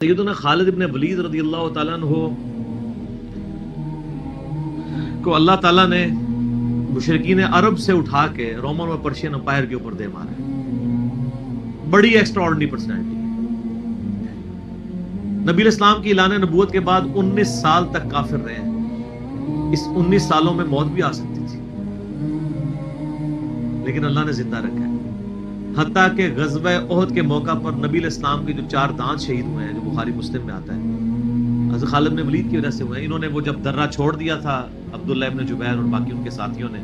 سیدنا خالد ابن ولید رضی اللہ تعالیٰ عنہ کو اللہ تعالیٰ نے مشرکین عرب سے اٹھا کے رومن اور پرشین امپائر کے اوپر دے مارا ہے. بڑی ایکسٹرا آرڈنری پرسنالٹی. نبی الاسلام کی اعلان نبوت کے بعد 19 سال تک کافر رہے ہیں. اس 19 سالوں میں موت بھی آ سکتی تھی لیکن اللہ نے زندہ رکھا ہے. حتیٰ کہ غزوہ احد کے موقع پر نبی الاسلام کے جو 4 دانت شہید ہوئے ہیں جو بخاری مسلم میں آتا ہے حضرت خالد بن ولید کی وجہ سے ہوئے ہیں. انہوں نے وہ جب درہ چھوڑ دیا تھا عبداللہ ابن جبیر اور باقی ان کے ساتھیوں نے,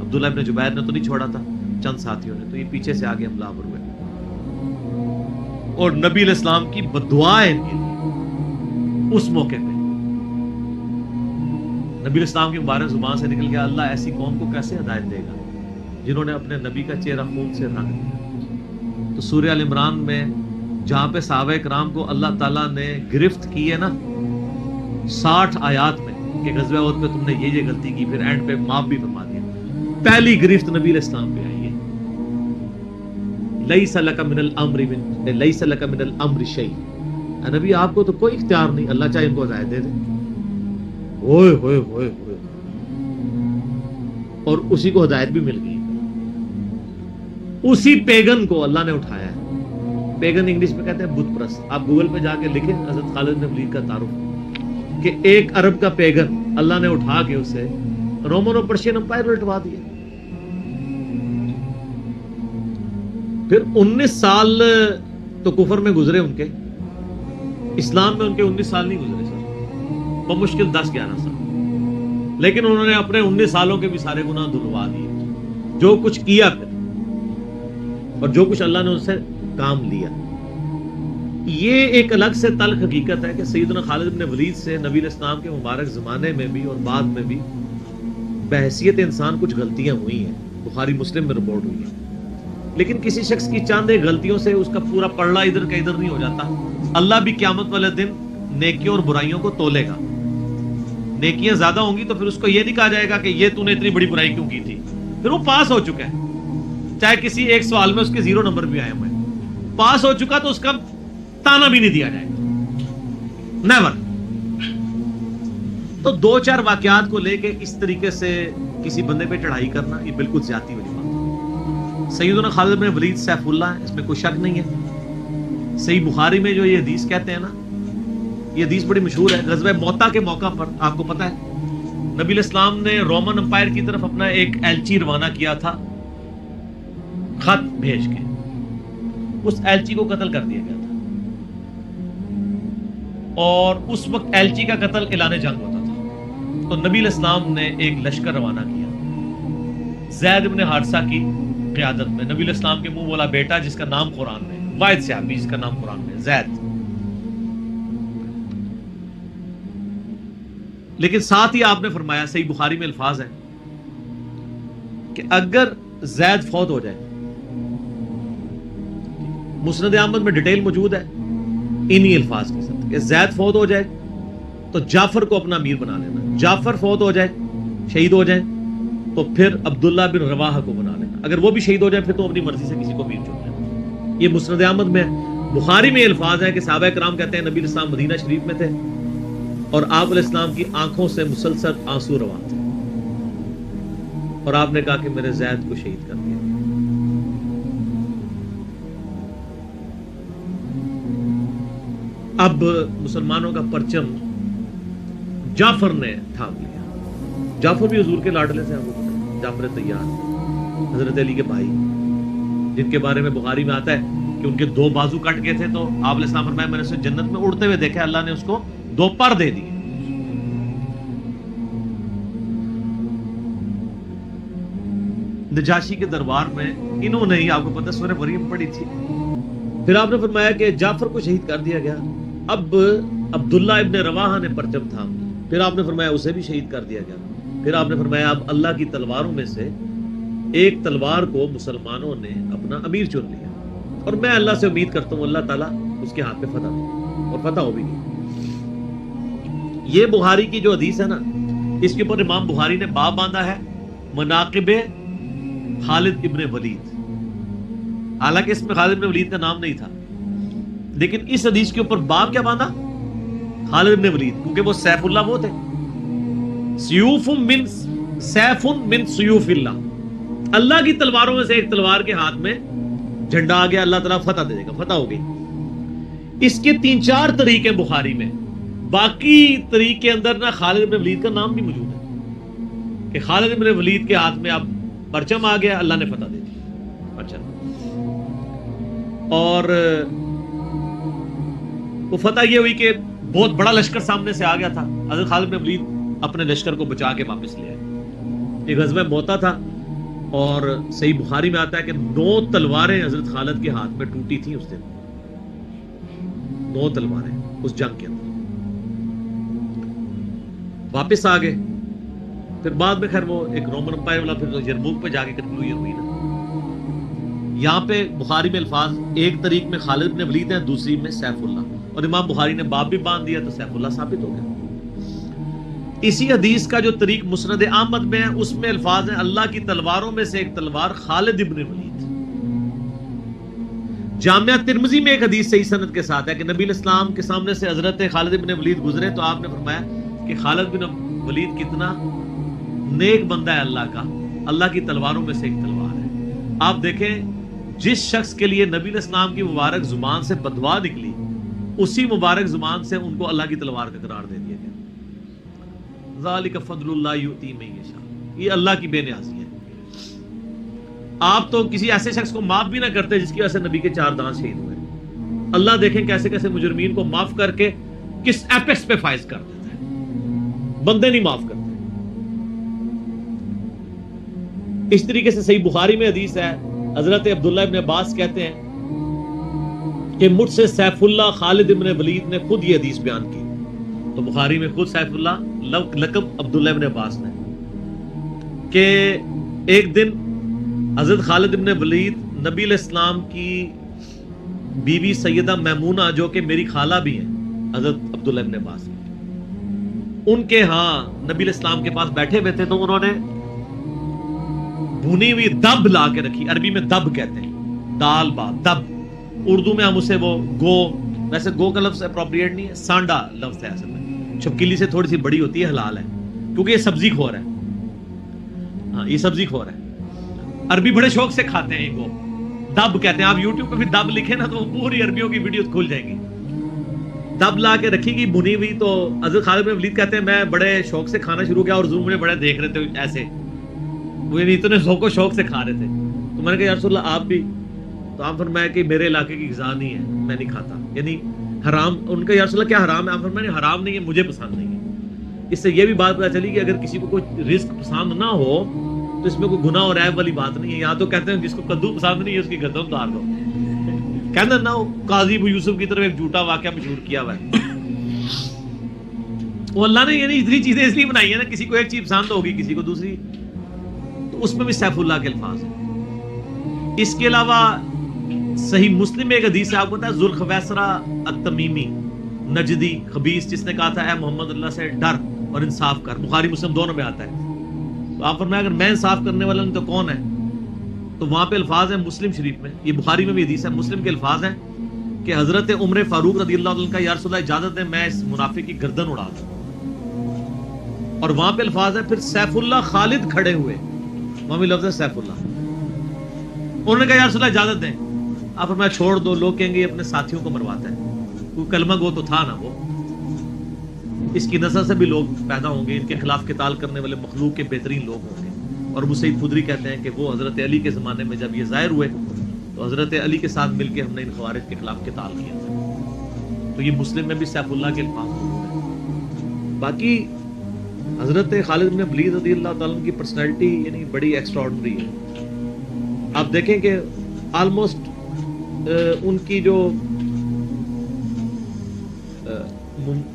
عبداللہ ابن جبیر نے تو نہیں چھوڑا تھا, چند ساتھیوں نے, تو یہ پیچھے سے آگے حملہ آور ہوئے اور نبی علیہ السلام کی بددعا ہے ان کے لیے. اس موقع پہ نبی علیہ السلام کی مبارک زبان سے نکل گیا, اللہ ایسی قوم کو کیسے ہدایت دے گا جنہوں نے اپنے نبی کا چہرہ خون سے رنگ دیا. تو سورہ ال عمران میں جہاں پہ صحابہ کرام کو اللہ تعالیٰ نے گرفت کی ہے نا 60 آیات میں کہ غزوہ احد پہ تم نے یہ غلطی کی, پھر اینڈ پہ معاف بھی فرما دیا. پہلی گرفت نبی علیہ السلام پہ آئی ہے, لیس لک من الامر شیء. نبی آپ کو تو کوئی اختیار نہیں, اللہ چاہے ان کو ہدایت دے دے. اوئے ہوئے ہوئے ہوئے, اور اسی کو ہدایت بھی مل گئی. اسی پیگن کو اللہ نے اٹھایا ہے. پیگن انگلش میں کہتے ہیں بت پرست. آپ گوگل پہ جا کے لکھیں حضرت خالد بن ولید کا تعارف کہ ایک عرب کا پیگن اللہ نے اٹھا کے اسے رومن اور پرشین امپائر لٹوا دیا. پھر 19 سال تو کفر میں گزرے ان کے, اسلام میں ان کے 19 سال نہیں گزرے سر, بمشکل 10-11 سال. لیکن انہوں نے اپنے 19 سالوں کے بھی سارے گناہ دھلوا دیے. جو کچھ کیا پھر اور جو کچھ اللہ نے ان سے کام لیا. یہ ایک الگ سے تلخ حقیقت ہے کہ سیدنا خالد بن ولید سے نبی علیہ السلام کے مبارک زمانے میں بھی اور بعد میں بھی بحیثیت انسان کچھ غلطیاں ہوئی ہیں, بخاری مسلم میں رپورٹ ہوئی ہیں. لیکن کسی شخص کی چاند ایک غلطیوں سے اس کا پورا پلڑا ادھر کا ادھر نہیں ہو جاتا. اللہ بھی قیامت والے دن نیکیوں اور برائیوں کو تولے گا. نیکیاں زیادہ ہوں گی تو پھر اس کو یہ نہیں کہا جائے گا کہ یہ تو نے اتنی بڑی برائی کیوں کی تھی, پھر وہ پاس ہو چکا ہے. چاہے کسی ایک سوال میں اس کے 0 نمبر بھی آئے ہوئے, پاس ہو چکا تو اس کا تانا بھی نہیں دیا جائے گا, نیور. تو 2-4 واقعات کو لے کے اس طریقے سے کسی بندے پہ چڑھائی کرنا یہ بالکل زیادتی والی بات ہے. سیدنا خالد بن ولید سیف اللہ ہے, اس میں کوئی شک نہیں ہے. صحیح بخاری میں جو یہ حدیث کہتے ہیں نا, یہ حدیث بڑی مشہور ہے. غزوہ موتا کے موقع پر آپ کو پتا ہے نبی علیہ السلام نے رومن امپائر کی طرف اپنا ایک ایلچی روانہ کیا تھا, خط بھیج کے. اس ایلچی کو قتل کر دیا گیا تھا اور اس وقت ایلچی کا قتل اعلان جنگ ہوتا تھا. تو نبی علیہ السلام نے ایک لشکر روانہ کیا زید بن حارثہ کی قیادت میں. نبی علیہ السلام کے منہ والا بیٹا جس کا نام قرآن میں, واحد صحابی جس کا نام قرآن میں زید. لیکن ساتھ ہی آپ نے فرمایا, صحیح بخاری میں الفاظ ہے کہ اگر زید فوت ہو جائے, مسند احمد میں ڈیٹیل موجود ہے انہی الفاظ کے ساتھ کہ زید فوت ہو جائے تو جعفر کو اپنا امیر بنا لینا. جعفر فوت ہو جائے, شہید ہو جائے تو پھر عبداللہ بن رواحہ کو بنا لینا. اگر وہ بھی شہید ہو جائے پھر تو اپنی مرضی سے کسی کو امیر چن لینا. یہ مسند احمد میں. بخاری میں الفاظ ہے کہ صحابہ کرام کہتے ہیں نبی علیہ السلام مدینہ شریف میں تھے اور آپ علیہ السلام کی آنکھوں سے مسلسل آنسو رواں تھے اور آپ نے کہا کہ میرے زید کو شہید کر دیا. اب مسلمانوں کا پرچم جعفر نے تھام لیا. جعفر بھی حضور کے لاڈلے سے, جعفر طیار حضرت علی کے بھائی, جن کے بارے میں بخاری میں آتا ہے کہ ان کے 2 بازو کٹ گئے تھے تو آپ علیہ السلام فرمایا میں نے اسے جنت میں اڑتے ہوئے دیکھا, اللہ نے اس کو 2 پر دے دیے. نجاشی کے دربار میں انہوں نے ہی, آپ کو پتہ سورہ مریم پڑھی تھی, پھر آپ نے فرمایا کہ جعفر کو شہید کر دیا گیا. اب عبداللہ ابن رواحہ نے پرچم تھام لیا, پھر آپ نے فرمایا اسے بھی شہید کر دیا گیا. پھر آپ نے فرمایا اب اللہ کی تلواروں میں سے ایک تلوار کو مسلمانوں نے اپنا امیر چن لیا اور میں اللہ سے امید کرتا ہوں اللہ تعالیٰ اس کے ہاتھ پہ فتح دے اور فتح ہو بھی گئی. یہ بخاری کی جو حدیث ہے نا, اس کے اوپر امام بخاری نے باب باندھا ہے مناقب خالد ابن ولید. حالانکہ اس میں خالد ابن ولید کا نام نہیں تھا, لیکن اس حدیث کے اوپر باب کیا باندھا؟ خالد بن ولید، کیونکہ وہ سیف اللہ وہ تھے، سیوف من سیوف اللہ، اللہ کی تلواروں میں سے ایک تلوار کے ہاتھ میں جھنڈا آ گیا، اللہ تعالیٰ فتح دے دے گا، فتح ہو گئی۔ اس کے 3-4 طریقے بخاری میں، باقی طریق کے اندر نہ خالد بن ولید کا نام بھی موجود ہے کہ خالد بن ولید کے ہاتھ میں اب پرچم آ گیا، اللہ نے فتح دے دی۔ اچھا، اور وہ فتح یہ ہوئی کہ بہت بڑا لشکر سامنے سے آ گیا تھا، حضرت خالد بن ولید اپنے لشکر کو بچا کے واپس لے آئے۔ ایک غزوہ موتا تھا، اور صحیح بخاری میں آتا ہے کہ 9 تلواریں حضرت خالد کے ہاتھ میں ٹوٹی تھیں اس دن، 9 تلواریں اس جنگ کے اندر۔ واپس آ گئے، پھر بعد میں خیر وہ ایک رومن امپائر والا پھر یرموک پہ جا کے کنکلوژن ہوئی نا۔ یہاں پہ بخاری میں الفاظ ایک طریق میں خالد بن ولید ہیں، دوسری میں سیف اللہ، اور امام بخاری نے باب بھی باندھ دیا تو سیف اللہ ثابت ہو گیا۔ اسی حدیث کا جو طریق مسند احمد میں ہے اس میں الفاظ ہیں اللہ کی تلواروں میں سے ایک تلوار خالد ابن ولید۔ جامعہ ترمذی میں ایک حدیث صحیح سند کے ساتھ ہے کہ نبی الاسلام کے سامنے سے حضرت خالد ابن ولید گزرے تو آپ نے فرمایا کہ خالد بن ولید کتنا نیک بندہ ہے اللہ کا، اللہ کی تلواروں میں سے ایک تلوار ہے۔ آپ دیکھیں جس شخص کے لیے نبی الاسلام کی مبارک زبان سے بددعا نکلی، اسی مبارک زبان سے ان کو اللہ کی تلوار کا قرار دے دیا گیا۔ ذالک فضل اللہ یؤتی من یشاء، یہ اللہ کی بے نیازی ہے۔ آپ تو کسی ایسے شخص کو معاف بھی نہ کرتے جس کی وجہ سے نبی کے 4 دانت شہید ہوئے، اللہ دیکھیں کیسے کیسے مجرمین کو معاف کر کے کس ایپیکس پہ فائز کر دیتا ہے، بندے نہیں معاف کرتے۔ اس طریقے سے صحیح بخاری میں حدیث ہے، حضرت عبداللہ ابن عباس کہتے ہیں کہ مجھ سے سیف اللہ خالد ابن ولید نے خود یہ حدیث بیان کی، تو بخاری میں خود سیف اللہ لقب عبداللہ ابن عباس نے، کہ ایک دن حضرت خالد ابن ولید نبی علیہ السلام کی بیوی سیدہ میمونہ جو کہ میری خالہ بھی ہیں حضرت عبداللہ ابن عباس، ان کے ہاں نبی علیہ السلام کے پاس بیٹھے ہوئے تھے، تو انہوں نے بھونی ہوئی دب لا کے رکھی، عربی میں دب کہتے ہیں، دال با دب، اردو میں ہم اسے وہ گو، ویسے گو کا لفظ اپروپریٹ نہیں ہے، سانڈا لفظ ہے اصل میں، چھپکلی سے تھوڑی سی بڑی ہوتی ہے، حلال ہے کیونکہ یہ سبزی خور ہے، ہاں یہ سبزی خور ہے، عربی بڑے شوق سے کھاتے ہیں، گو دب کہتے ہیں۔ آپ یوٹیوب پہ بھی دب لکھیں نا تو پوری عربیوں کی ویڈیوز کھل جائیں گی۔ دب لا کے رکھی گئی بھنی ہوئی، تو حضرت خالد بن ولید کہتے ہیں میں بڑے شوق سے کھانا شروع کیا، اور حضور مجھے بڑے دیکھ رہے تھے ایسے، وہ اتنے ذوق و شوق سے کھا رہے تھے، تو میں نے کہا یا رسول اللہ آپ بھی، تو آپ فرمایا کہ میرے علاقے کی غذا نہیں ہے، میں نہیں کھاتا، یعنی حرام۔ ان کا یا رسول اللہ کیا حرام ہے؟ آپ فرمایا حرام نہیں ہے، مجھے پسند نہیں ہے۔ اس سے یہ بھی بات پتہ چلی کہ اگر کسی کو کوئی رزق پسند نہ ہو تو اس میں کوئی گناہ اور عیب والی بات نہیں ہے۔ یہاں تو کہتے ہیں جس کو کدو پسند نہیں ہے اس کی گردن اتار دو، کہتے ہیں نا قاضی ابو یوسف کی طرف ایک جھوٹا واقعہ مشہور کیا ہوا ہے، وہ اللہ نے یعنی اتنی چیزیں اس لیے بنائی ہیں نا، کسی کو ایک چیز پسند ہوگی کسی کو دوسری، تو اس میں بھی سیف اللہ کے الفاظ ہیں۔ اس کے علاوہ صحیح مسلم میں ایک حدیث ہے، آپ کو پتا ہے ذوالخویسرہ التمیمی نجدی خبیث جس نے کہا تھا اے محمد اللہ سے ڈر اور انصاف کر، بخاری مسلم دونوں میں آتا ہے، تو آپ فرمایا اگر میں انصاف کرنے والا نہیں تو کون ہے؟ تو وہاں پہ الفاظ ہیں مسلم شریف میں، یہ بخاری میں بھی حدیث ہے، مسلم کے الفاظ ہیں کہ حضرت عمر فاروق رضی اللہ عنہ کا یا رسول اللہ اجازت دیں میں اس منافق کی گردن اڑا دوں، اور وہاں پہ الفاظ ہے پھر سیف اللہ خالد کھڑے ہوئے، وہاں بھی لفظ ہے سیف اللہ، انہوں نے کہا یا رسول اللہ اجازت دیں، آپ فرمایا چھوڑ دو، لوگ کہیں گے یہ اپنے ساتھیوں کو مرواتا ہے، کوئی کلمہ گو تو تھا نا وہ، اس کی نسل سے بھی لوگ پیدا ہوں گے، ان کے خلاف قتال کرنے والے مخلوق کے بہترین لوگ ہوں گے۔ اور ابو سعید خدری کہتے ہیں کہ وہ حضرت علی کے زمانے میں جب یہ ظاہر ہوئے تو حضرت علی کے ساتھ مل کے ہم نے ان خوارج کے خلاف قتال کیا تھا، تو یہ مسلم میں بھی سیف اللہ کے الفاظ ہیں۔ باقی حضرت خالد بن ولید رضی اللہ تعالیٰ عنہ کی پرسنالٹی یعنی بڑی ایکسٹرا آرڈنری ہے۔ آپ دیکھیں کہ آلموسٹ ان کی جو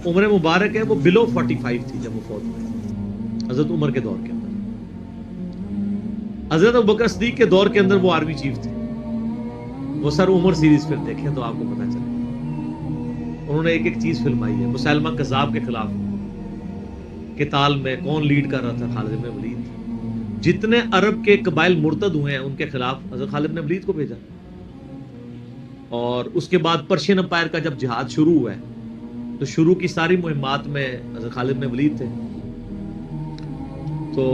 عمر مبارک ہے وہ بلو 45 تھی جب وہ فوت ہوئے، حضرت عمر کے دور کے اندر۔ حضرت ابوبکر صدیق کے دور کے اندر وہ آرمی چیف تھے، وہ سر عمر سیریز پھر دیکھیں تو آپ کو پتہ چلے، انہوں نے ایک ایک چیز فلمائی ہے۔ مسلمہ کذاب کے خلاف قتال میں کون لیڈ کر رہا تھا؟ خالد بن ولید۔ جتنے عرب کے قبائل مرتد ہوئے ہیں ان کے خلاف حضرت خالد بن ولید کو بھیجا، اور اس کے بعد پرشین امپائر کا جب جہاد شروع ہوا ہے تو شروع کی ساری مہمات میں حضرت خالد بن ولید تھے. تو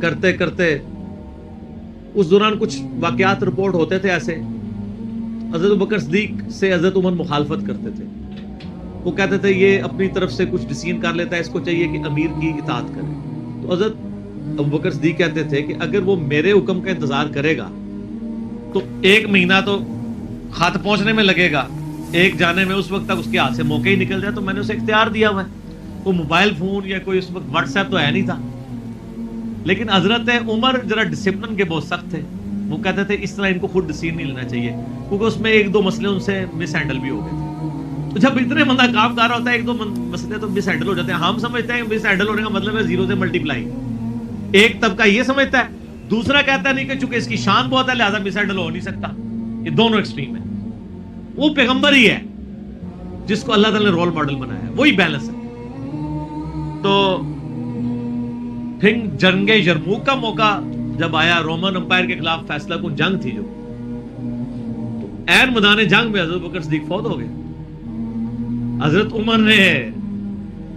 کرتے کرتے اس دوران کچھ واقعات رپورٹ ہوتے تھے ایسے. حضرت ابوبکر صدیق سے حضرت عمر مخالفت کرتے تھے. وہ کہتے تھے یہ اپنی طرف سے کچھ ڈیسیژن کر لیتا ہے, اس کو چاہیے کہ امیر کی اطاعت کرے. تو حضرت ابوبکر صدیق کہتے تھے کہ اگر وہ میرے حکم کا انتظار کرے گا تو 1 مہینہ تو خط پہنچنے میں لگے گا, ایک جانے میں اس وقت تک اس کے ہاتھ سے موقع ہی نکل جائے. تو میں نے اسے اختیار دیا ہوا ہے. کوئی موبائل فون یا کوئی اس وقت واٹس ایپ تو ہے نہیں تھا. لیکن حضرت عمر ذرا ڈسپلن کے بہت سخت تھے. وہ کہتے تھے اس طرح ان کو خود ڈیسیژن نہیں لینا چاہیے, کیونکہ اس میں 1-2 مسئلے ان سے مس ہینڈل بھی ہو گئے تھے. تو جب اتنے بندہ کام کر رہا ہوتا ہے 1-2 مسئلے تو مس ہینڈل ہو جاتے ہیں. ہم سمجھتے ہیں مس ہینڈل ہونے کا مطلب ہے 0 سے ملٹیپلائی. ایک طبقہ یہ سمجھتا ہے, دوسرا کہتا نہیں کہ چونکہ اس کی شان بہت ہے لہذا مس ہینڈل ہو نہیں سکتا. یہ دونوں ایکسٹریم ہیں. وہ پیغمبر ہی ہے جس کو اللہ تعالی نے رول ماڈل بنایا ہے, وہی بیلنس ہے. تو پھر جنگ یرموک کا موقع جب آیا, رومن امپائر کے خلاف فیصلہ کن جنگ تھی جو, تو عین میدان جنگ میں حضرت بکر صدیق فوت ہو گئے. حضرت عمر نے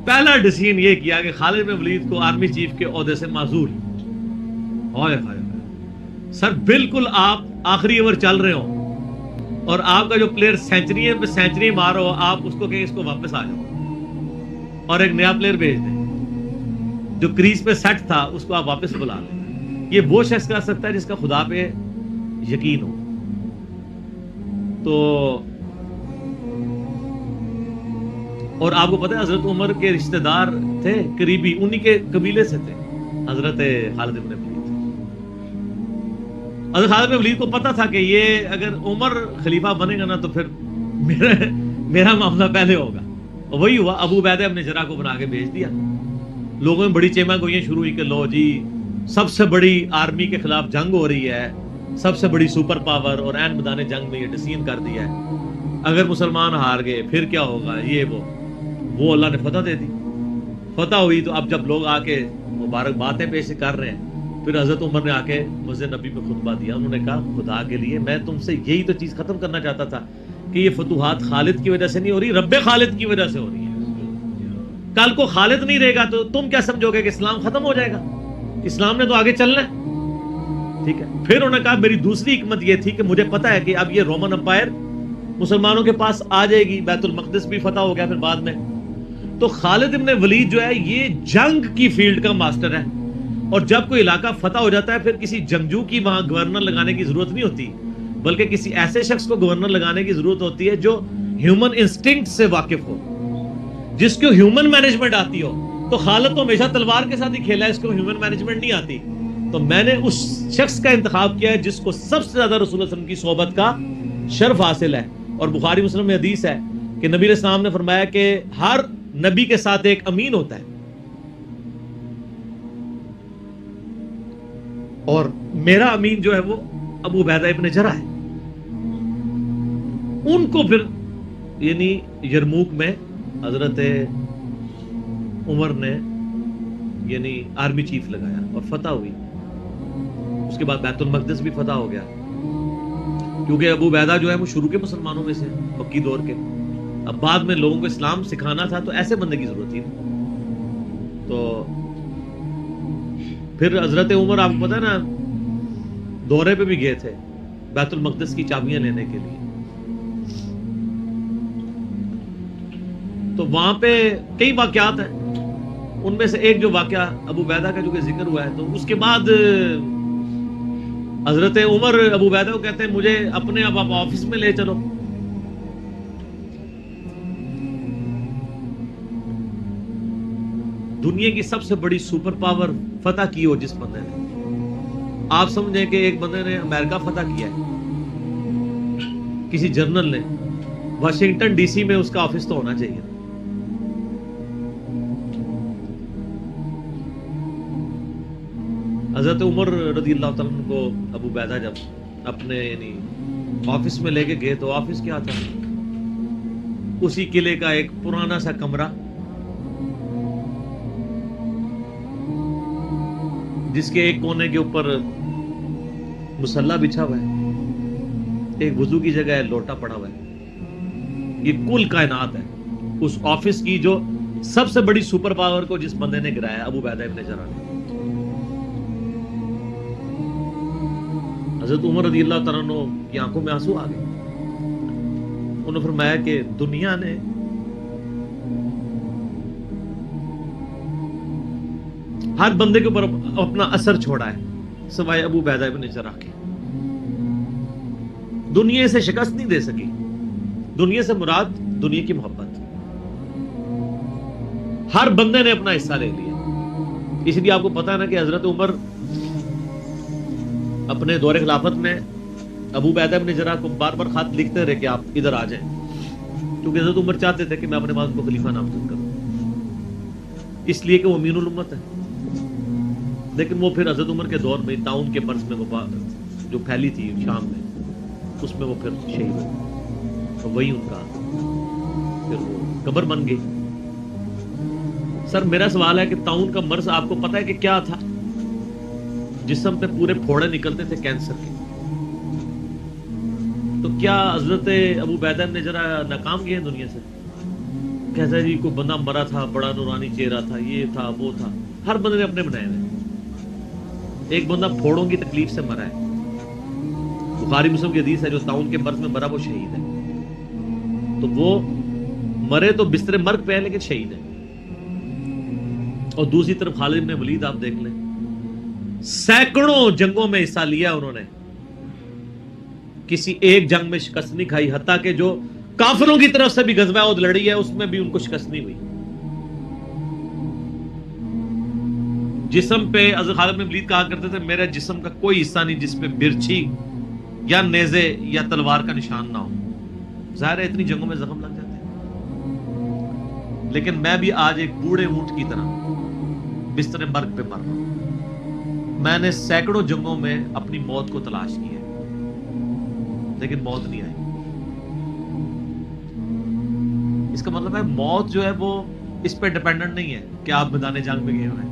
پہلا ڈیسیژن یہ کیا کہ خالد بن ولید کو آرمی چیف کے عہدے سے معزول. ہائے ہائے سر, بالکل آپ آخری اوور چل رہے ہو اور آپ کا جو پلیئر سینچری مار رہا ہو, آپ اس کو کہیں اس کو واپس آ جاؤ اور ایک نیا پلیئر بھیج دیں. جو کریز پہ سیٹ تھا اس کو آپ واپس بلا لیں. یہ وہ شخص کر سکتا ہے جس کا خدا پہ یقین ہو. تو اور آپ کو پتہ ہے حضرت عمر کے رشتہ دار تھے قریبی, انہی کے قبیلے سے تھے حضرت خالد بن ولید. حضرت خالد بن ولید کو پتا تھا کہ یہ اگر عمر خلیفہ بنے گا نا تو پھر میرا معاملہ پہلے ہوگا. اور وہی ہوا. ابو عبیدہ ابن جراح کو بنا کے بھیج دیا. لوگوں میں بڑی چیما گوئیاں شروع ہوئی کہ لو جی سب سے بڑی آرمی کے خلاف جنگ ہو رہی ہے, سب سے بڑی سپر پاور, اور عین میدان جنگ میں یہ ڈیسیژن کر دیا ہے, اگر مسلمان ہار گئے پھر کیا ہوگا. یہ وہ اللہ نے فتح دے دی. فتح ہوئی تو اب جب لوگ آ کے مبارک باتیں پیش کر رہے ہیں, پھر حضرت عمر نے آ کے مسجد نبی میں خطبہ دیا. انہوں نے کہا خدا کے لیے میں تم سے یہی تو چیز ختم کرنا چاہتا تھا کہ یہ فتوحات خالد کی وجہ سے نہیں ہو رہی, رب خالد کی وجہ سے ہو رہی ہے. کل کو خالد نہیں رہے گا تو تم کیا سمجھو گے کہ اسلام ختم ہو جائے گا. اسلام نے تو آگے چلنا ہے. ٹھیک ہے. پھر انہوں نے کہا میری دوسری حکمت یہ تھی کہ مجھے پتا ہے کہ اب یہ رومن امپائر مسلمانوں کے پاس آ جائے گی, بیت المقدس بھی فتح ہو گیا پھر بعد میں. تو خالد ابن ولید جو ہے یہ جنگ کی فیلڈ کا ماسٹر ہے, اور جب کوئی علاقہ فتح ہو جاتا ہے پھر کسی جنگجو کی وہاں گورنر لگانے کی ضرورت نہیں ہوتی, بلکہ کسی ایسے شخص کو گورنر لگانے کی ضرورت ہوتی ہے جو ہیومن انسٹنکٹ سے واقف ہو, جس کو ہیومن مینجمنٹ آتی ہو. تو خالد تو ہمیشہ تلوار کے ساتھ ہی کھیلا ہے, اس کو ہیومن مینجمنٹ نہیں آتی. تو میں نے اس شخص کا انتخاب کیا ہے جس کو سب سے زیادہ رسول اللہ صلی اللہ علیہ وسلم کی صحبت کا شرف حاصل ہے. اور بخاری مسلم میں حدیث ہے کہ نبی علیہ السلام نے فرمایا کہ ہر نبی کے ساتھ ایک امین ہوتا ہے, اور میرا امین جو ہے وہ ابو عبیدہ ابن جراح ہے. ان کو پھر یعنی یرموک میں حضرت عمر نے یعنی آرمی چیف لگایا اور فتح ہوئی. اس کے بعد بیت المقدس بھی فتح ہو گیا, کیونکہ ابو عبیدہ جو ہے وہ شروع کے مسلمانوں میں سے, مکی دور کے. اب بعد میں لوگوں کو اسلام سکھانا تھا تو ایسے بندے کی ضرورت تھی. تو پھر حضرت عمر آپ کو پتا ہے نا دورے پہ بھی گئے تھے بیت المقدس کی چابیاں لینے کے لیے. تو وہاں پہ کئی واقعات ہیں, ان میں سے ایک جو واقعہ ابو عبیدہ کا جو کہ ذکر ہوا ہے, تو اس کے بعد حضرت عمر ابو عبیدہ کو کہتے ہیں مجھے اپنے اب آپ آفس میں لے چلو. دنیا کی سب سے بڑی سپر پاور فتح کی ہو جس بندے نے, آپ سمجھیں کہ ایک بندے نے امریکہ فتح کیا ہے, کسی جنرل نے, واشنگٹن ڈی سی میں اس کا آفس تو ہونا چاہیے. حضرت عمر رضی اللہ تعالیٰ عنہ کو ابو عبیدہ جب اپنے یعنی آفس میں لے کے گئے تو آفس کیا تھا, اسی قلعے کا ایک پرانا سا کمرہ جس کے ایک کونے کے اوپر مسلح بچھا ہوا ہے, ایک وضو کی جگہ ہے لوٹا پڑا ہوا ہے. یہ کل کائنات ہے. اس آفس کی جو سب سے بڑی سپر پاور کو جس بندے نے گرایا ابو عبیدہ ابن جراح نے. حضرت عمر رضی اللہ تعالیٰ عنہ کی آنکھوں میں آنسو آ گئے. انہوں نے فرمایا کہ دنیا نے ہر بندے کے اوپر اپنا اثر چھوڑا ہے سوائے ابو عبیدہ ابن جراح کے. دنیا سے شکست نہیں دے سکی. دنیا سے مراد دنیا کی محبت. ہر بندے نے اپنا حصہ لے لیا. اس لیے آپ کو پتا ہے نا کہ حضرت عمر اپنے دور خلافت میں ابو عبیدہ ابن جراح کو بار بار خط لکھتے رہے کہ آپ ادھر آ جائیں, کیونکہ حضرت عمر چاہتے تھے کہ میں اپنے والد کو خلیفہ نامزد کروں, اس لیے کہ وہ امین الامت ہے. لیکن وہ پھر حضرت عمر کے دور میں طاعون کے مرض میں وبا جو پھیلی تھی شام میں, اس میں وہ پھر شہید ہوئے, تو وہی ان کا پھر وہ قبر بن گئی. سر میرا سوال ہے کہ طاعون کا مرض آپ کو پتا ہے کہ کیا تھا؟ جسم پہ پورے پھوڑے نکلتے تھے کینسر کے. تو کیا حضرت ابو عبیدہ ابن جراح ناکام گئے دنیا سے؟ کہتا ہے جی کوئی بندہ مرا تھا, بڑا نورانی چہرہ تھا, یہ تھا وہ تھا. ہر بندے نے اپنے بنائے ہوئے. ایک بندہ پھوڑوں کی تکلیف سے مرا ہے, بخاری مسلم کی حدیث ہے, جو طاعون کے مرض میں مرا وہ شہید ہے. تو وہ مرے تو بستر مرگ پہ ہے لیکن شہید ہے. اور دوسری طرف خالد بن ولید آپ دیکھ لیں, سینکڑوں جنگوں میں حصہ لیا انہوں نے, کسی ایک جنگ میں شکست نہیں کھائی. حتیٰ کہ جو کافروں کی طرف سے بھی غزوہ احد لڑی ہے اس میں بھی ان کو شکست نہیں ہوئی. جسم پہ حضرت خالد بن ولید کہا کرتے تھے میرے جسم کا کوئی حصہ نہیں جس پہ برچھی یا نیزے یا تلوار کا نشان نہ ہو. ظاہر ہے اتنی جنگوں میں زخم لگ جاتے ہیں, لیکن میں بھی آج ایک بوڑھے اونٹ کی طرح بستر مرگ پہ مر رہا ہوں. میں نے سینکڑوں جنگوں میں اپنی موت کو تلاش کی ہے لیکن موت نہیں آئی. اس کا مطلب ہے موت جو ہے وہ اس پہ ڈیپینڈنٹ نہیں ہے کہ آپ میدان جنگ میں گئے ہوئے.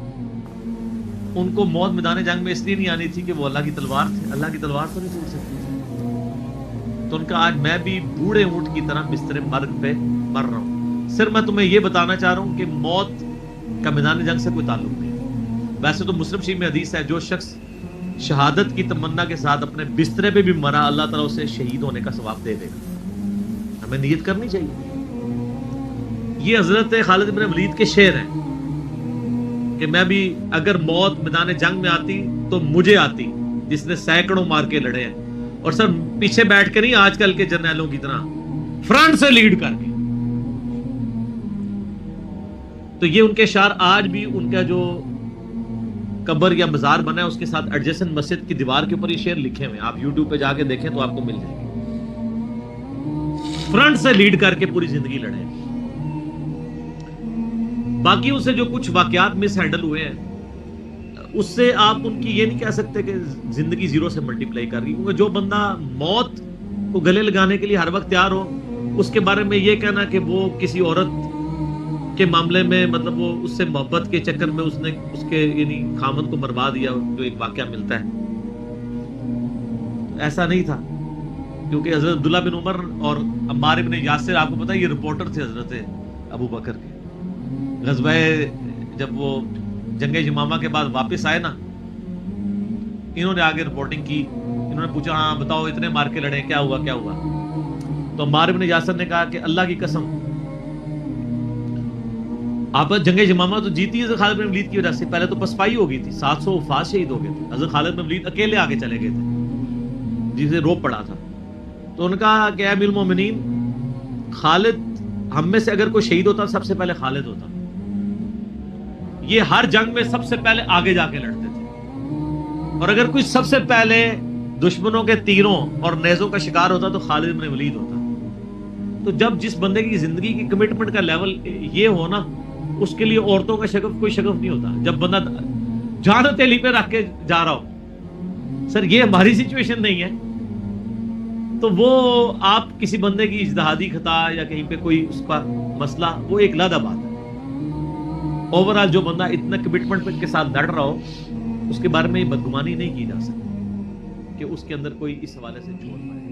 ان کو موت میدان جنگ میں اس لیے نہیں آنی تھی کہ وہ اللہ کی تلوار تھے. اللہ کی تلوار تو نہیں ٹوٹ سکتی تھی. تو ان کا آج میں بھی بوڑھے اونٹ کی طرح بستر مرگ پہ مر رہا ہوں. صرف میں تمہیں یہ بتانا چاہ رہا ہوں کہ موت کا میدان جنگ سے کوئی تعلق نہیں. ویسے تو مسلم شریف میں حدیث ہے جو شخص شہادت کی تمنا کے ساتھ اپنے بسترے پہ بھی مرا اللہ تعالیٰ اسے شہید ہونے کا ثواب دے دے گا. ہمیں نیت کرنی چاہیے. یہ حضرت خالد بن ولید کے شعر ہیں کہ میں بھی اگر موت میدان جنگ میں آتی تو مجھے آتی جس نے سینکڑوں مار کے لڑے ہیں, اور سر پیچھے بیٹھ کے نہیں آج کل کے جرنیلوں کی طرح فرنٹ سے لیڈ کر کے. تو یہ ان کے اشعار آج بھی ان کا جو قبر یا مزار بنا ہے اس کے ساتھ ایڈجسنٹ مسجد کی دیوار کے اوپر یہ شعر لکھے ہوئے ہیں. آپ یوٹیوب پہ جا کے دیکھیں تو آپ کو مل جائے گی. فرنٹ سے لیڈ کر کے پوری زندگی لڑے. باقی ان سے جو کچھ واقعات مس ہینڈل ہوئے ہیں اس سے آپ ان کی یہ نہیں کہہ سکتے کہ زندگی زیرو سے ملٹی پلائی کر رہی. کیونکہ جو بندہ موت کو گلے لگانے کے لیے ہر وقت تیار ہو, اس کے بارے میں یہ کہنا کہ وہ کسی عورت کے معاملے میں مطلب وہ اس سے محبت کے چکر میں اس نے اس کے یعنی خامن کو مروا دیا, جو ایک واقعہ ملتا ہے, ایسا نہیں تھا. کیونکہ حضرت عبداللہ بن عمر اور عمار بن یاسر آپ کو پتا ہے یہ رپورٹر تھے حضرت ابو بکر کے. غزوہ جب وہ جنگ یمامہ کے بعد واپس آئے نا, انہوں نے آگے رپورٹنگ کی. انہوں نے پوچھا ہاں بتاؤ اتنے مار کے لڑے کیا ہوا کیا ہوا. تو عمار بن یاسر نے کہا کہ اللہ کی قسم آپ جنگ یمامہ تو جیتی ہے خالد بن ولید کی وجہ سے. پہلے تو پسپائی ہو گئی تھی, 700 وفات شہید ہو گئے تھے. حضرت خالد بن ولید اکیلے آگے چلے گئے تھے جسے روپ پڑا تھا. تو ان کا کہ امیر المومنین خالد ہم میں سے اگر کوئی شہید ہوتا سب سے پہلے خالد ہوتا. یہ ہر جنگ میں سب سے پہلے آگے جا کے لڑتے تھے, اور اگر کوئی سب سے پہلے دشمنوں کے تیروں اور نیزوں کا شکار ہوتا تو خالد بن ولید ہوتا. تو جب جس بندے کی زندگی کی کمٹمنٹ کا لیول یہ ہو نا, اس کے لیے عورتوں کا شگف کوئی شگف نہیں ہوتا. جب بندہ جان ہتھیلی پہ رکھ کے جا رہا ہو, سر یہ ہماری سچویشن نہیں ہے. تو وہ آپ کسی بندے کی اجتہادی خطا یا کہیں پہ کوئی اس کا مسئلہ وہ ایک علیحدہ بات ہے. اوورآل جو بندہ اتنا کمٹمنٹ کے ساتھ لڑ رہا ہو اس کے بارے میں یہ بدگمانی نہیں کی جا سکتی کہ اس کے اندر کوئی اس حوالے سے جھوٹ پائے.